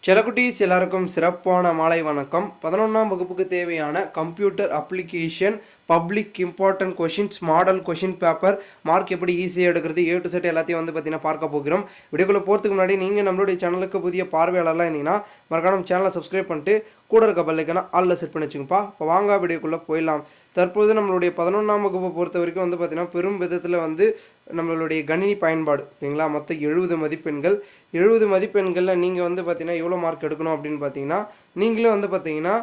செல்லக்குட்டீஸ் எல்லாருக்கும் சிறப்பான மாலை வணக்கம். 11ஆம் வகுப்புக்கு தேவையான computer application public important questions model question paper mark எப்படி ஈஸியாக எடுக்கிறது ஏ டு செட் எல்லாத்தையும் வந்து பார்த்தீங்கன்னா பார்க்க போகிறோம். வீடியோக்குள்ளே போகிறதுக்கு முன்னாடி நீங்கள் நம்மளுடைய சேனலுக்கு புதிய பார்வையாளர்லாம் இருந்தீங்கன்னா மறக்காம சேனலை சப்ஸ்கிரைப் பண்ணிட்டு கூட இருக்க பெல்லைக்கான ஆல்ல செட் பண்ணி வச்சுங்கப்பா. இப்போ வாங்க வீடியோக்குள்ளே போயிடலாம். தற்போது நம்மளுடைய 11ஆம் வகுப்பை பொறுத்த வரைக்கும் வந்து பார்த்திங்கன்னா பெரும் விதத்தில் வந்து நம்மளுடைய கணினி பயன்பாடு ஓகேங்களா. மொத்தம் 70 மதிப்பெண்கள். 70 மதிப்பெண்களில் நீங்கள் வந்து பார்த்திங்கன்னா எவ்வளோ மார்க் எடுக்கணும் அப்படின்னு பார்த்தீங்கன்னா நீங்களும் வந்து பார்த்தீங்கன்னா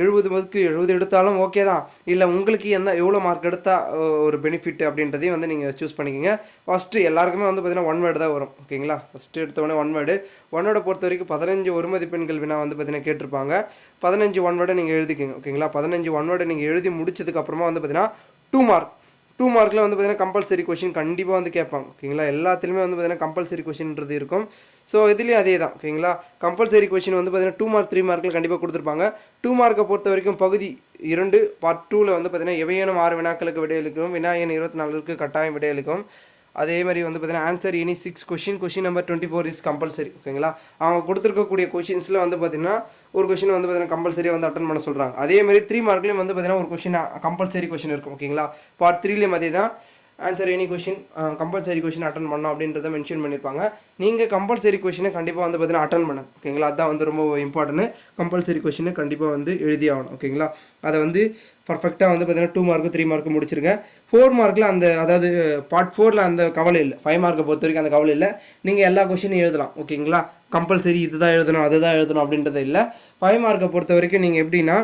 70க்கு 70 எடுத்தாலும் ஓகே தான். இல்லை உங்களுக்கு எவ்வளோ மார்க் எடுத்தால் ஒரு பெனிஃபிட் அப்படின்றதையும் வந்து நீங்கள் சூஸ் பண்ணிக்கோங்க. ஃபஸ்ட்டு எல்லாருக்குமே வந்து பார்த்தீங்கன்னா 1 வேர்டு தான் வரும் ஓகேங்களா. First எடுத்தவொடனே 1 word. 1 வேர்டை பொறுத்த வரைக்கும் 15 ஒரு மதிப்பெண்கள் வினா வந்து பார்த்தீங்கன்னா கேட்டிருப்பாங்க. 15 1 வேர்டை நீங்கள் எழுதிக்கோங்க ஓகேங்களா. 15 1 வேர்டை நீங்கள் எழுதி முடிச்சதுக்கப்புறமா வந்து பார்த்தீங்கன்னா 2 மார்க்கில் வந்து பார்த்தீங்கன்னா கம்பல்சரி கொஷின் கண்டிப்பாக வந்து கேட்பாங்க ஓகேங்களா. எல்லாத்துலேயுமே வந்து பார்த்தீங்கன்னா கம்பல்சரி கொஷின்ன்றது இருக்கும். ஸோ இதுலேயும் அதே தான் ஓகேங்களா. கம்பல்சரி கொஷின் வந்து பார்த்தீங்கன்னா 2 மார்க் 3 மார்க்கில் கண்டிப்பாக கொடுத்துருப்பாங்க. 2 மார்க்கை பொறுத்த வரைக்கும் பகுதி 2 பார்ட் 2ல் வந்து பார்த்தீங்கன்னா எவையேனும் 6 வினாக்களுக்கு விடையளிக்கும். வினா எண் 24க்கு கட்டாயம் விடையளிக்கும். அதே மாதிரி வந்து பார்த்தீங்கன்னா answer any 6 question number 24 is compulsory ஓகேங்களா. அவங்க கொடுத்துருக்கக்கூடிய கொஷின்ஸில் வந்து பார்த்தீங்கன்னா ஒரு கொஷின் வந்து பார்த்தீங்கன்னா கம்பல்சரியாக வந்து அட்டன் பண்ண சொல்கிறாங்க. அதே மாதிரி 3 மார்க்லேயும் வந்து பார்த்தீங்கன்னா ஒரு கொஷின் கம்பல்சரி கொஷின் இருக்கும் ஓகேங்களா. பார்ட் 3லேயும் அதே தான் answer any question compulsory question attend பண்ணோம் அப்படின்றத மென்ஷன் பண்ணியிருப்பாங்க. நீங்கள் கம்பல்சரி கொஷினை கண்டிப்பாக வந்து பார்த்தீங்கன்னா அட்டன் பண்ணணும் ஓகேங்களா. அதுதான் வந்து ரொம்ப இம்பார்ட்டன்ட். கம்பல்சரி கொஷினை கண்டிப்பாக வந்து எழுதி ஆகணும் ஓகேங்களா. அதை வந்து பர்ஃபெக்டாக வந்து பார்த்தீங்கன்னா 2 மார்க்கு 3 மார்க்கு முடிச்சிருங்க. 4 மார்க்கில் அந்த அதாவது பார்ட் 4ல் அந்த கவலை இல்லை. 5 மார்க்கை பொறுத்த வரைக்கும் அந்த கவலை இல்லை. நீங்கள் எல்லா கொஷினும் எழுதலாம் ஓகேங்களா. கம்பல்சரி இதுதான் எழுதணும் அதுதான் எழுதணும் அப்படின்றது இல்லை. 5 மார்க்கை பொறுத்த வரைக்கும் நீங்கள் எப்படின்னா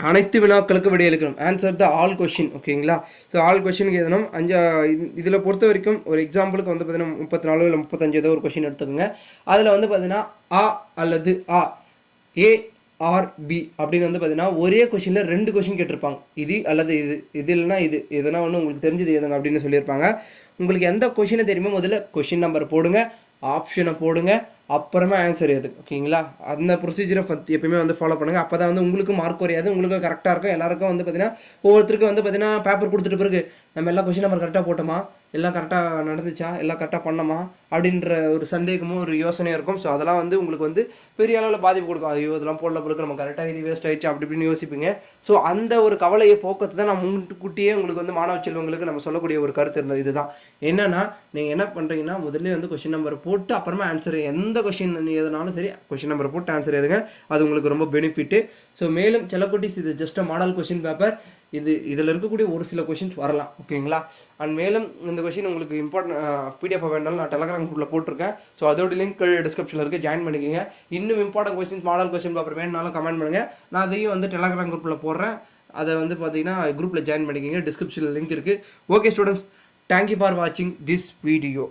அனைத்து வினாக்களுக்கு விடையளிக்கணும். ஆன்சர் த ஆல் கொஷின் ஓகேங்களா. ஸோ ஆல் கொஷினுக்கு எழுதணும். இதில் பொறுத்த வரைக்கும் ஒரு எக்ஸாம்பிளுக்கு வந்து பார்த்தீங்கன்னா 34 இல்லை 35 ஏதோ ஒரு கொஷின் எடுத்துக்கோங்க. அதில் வந்து பார்த்தீங்கன்னா ஆ அல்லது ஆ ஏ ஆர் பி அப்படின்னு வந்து பார்த்தீங்கன்னா ஒரே கொஷினில் 2 கொஷின் கேட்டிருப்பாங்க. இது அல்லது இது இல்லைனா இது எதுனா ஒன்று உங்களுக்கு தெரிஞ்சது எதுங்க அப்படின்னு சொல்லியிருப்பாங்க. உங்களுக்கு எந்த கொஷினை தெரியுமோ முதல்ல கொஷின் நம்பர் போடுங்க, ஆப்ஷனை போடுங்க, அப்புறமா ஆன்சர் எது ஓகேங்களா. அந்த ப்ரொசீஜரை எப்பயுமே வந்து ஃபாலோ பண்ணுங்கள். அப்போ தான் வந்து உங்களுக்கு மார்க் குறையாது, உங்களுக்கு கரெக்டாக இருக்கும். எல்லாருக்கும் வந்து பார்த்தீங்கன்னா ஒவ்வொருத்தருக்கும் வந்து பார்த்தீங்கன்னா பேப்பர் கொடுத்துட்டு பிறகு நம்ம எல்லா கொஷின் நம்பர் கரெக்டாக போட்டோமா, எல்லாம் கரெக்டாக நடந்துச்சா, எல்லாம் கரெக்டாக பண்ணோமா அப்படின்ற ஒரு சந்தேகமும் ஒரு யோசனையும் இருக்கும். ஸோ அதெல்லாம் வந்து உங்களுக்கு வந்து பெரிய அளவில் பாதிப்பு கொடுக்கும். ஐயோ இதெல்லாம் போடல பிறகு நம்ம கரெக்டாக இது வேஸ்ட் ஆகிடுச்சு அப்படி இப்படின்னு யோசிப்பீங்க. ஸோ அந்த ஒரு கவலையை போக்கத்தை தான் நான் முன்கூட்டியே உங்களுக்கு வந்து மாணவ செல்வங்களுக்கு நம்ம சொல்லக்கூடிய ஒரு கருத்து இருந்தது. இதுதான் என்னென்னா நீங்கள் என்ன பண்ணுறீங்கன்னா முதல்ல வந்து கொஷின் நம்பர் போட்டு அப்புறமா ஆன்சர் எந்த கொஷின் எதுனாலும் சரி கொஷின் நம்பர் போட்டு ஆன்சர் எதுங்க, அது உங்களுக்கு ரொம்ப பெனிஃபிட்டு. ஸோ மேலும் செல்லக்குட்டீஸ் இது ஜஸ்ட் மாடல் கொஷின் பேப்பர். இதில் இருக்கக்கூடிய ஒரு சில கொஷின்ஸ் வரலாம் ஓகேங்களா. அண்ட் மேலும் இந்த கொஷின் உங்களுக்கு பிடிஎஃப் வேணாலும் நான் டெலகிராம் குரூப்பில் போட்டிருக்கேன். ஸோ அதோட லிங்க் டிஸ்கிரிப்ஷனில் இருக்குது, ஜாயின் பண்ணிக்கோங்க. இன்னும் important questions model question paper வேணுனாலும் கமெண்ட் பண்ணுங்கள். நான் அதையும் வந்து டெலகிராம் குரூப்பில் போடுறேன். அதை வந்து பார்த்தீங்கன்னா குரூப்பில் ஜாயின் பண்ணிக்கோங்க. டிஸ்கிரிப்ஷனில் லிங்க் இருக்குது. ஓகே ஸ்டூடெண்ட்ஸ், தேங்க்யூ ஃபார் வாட்சிங் திஸ் வீடியோ.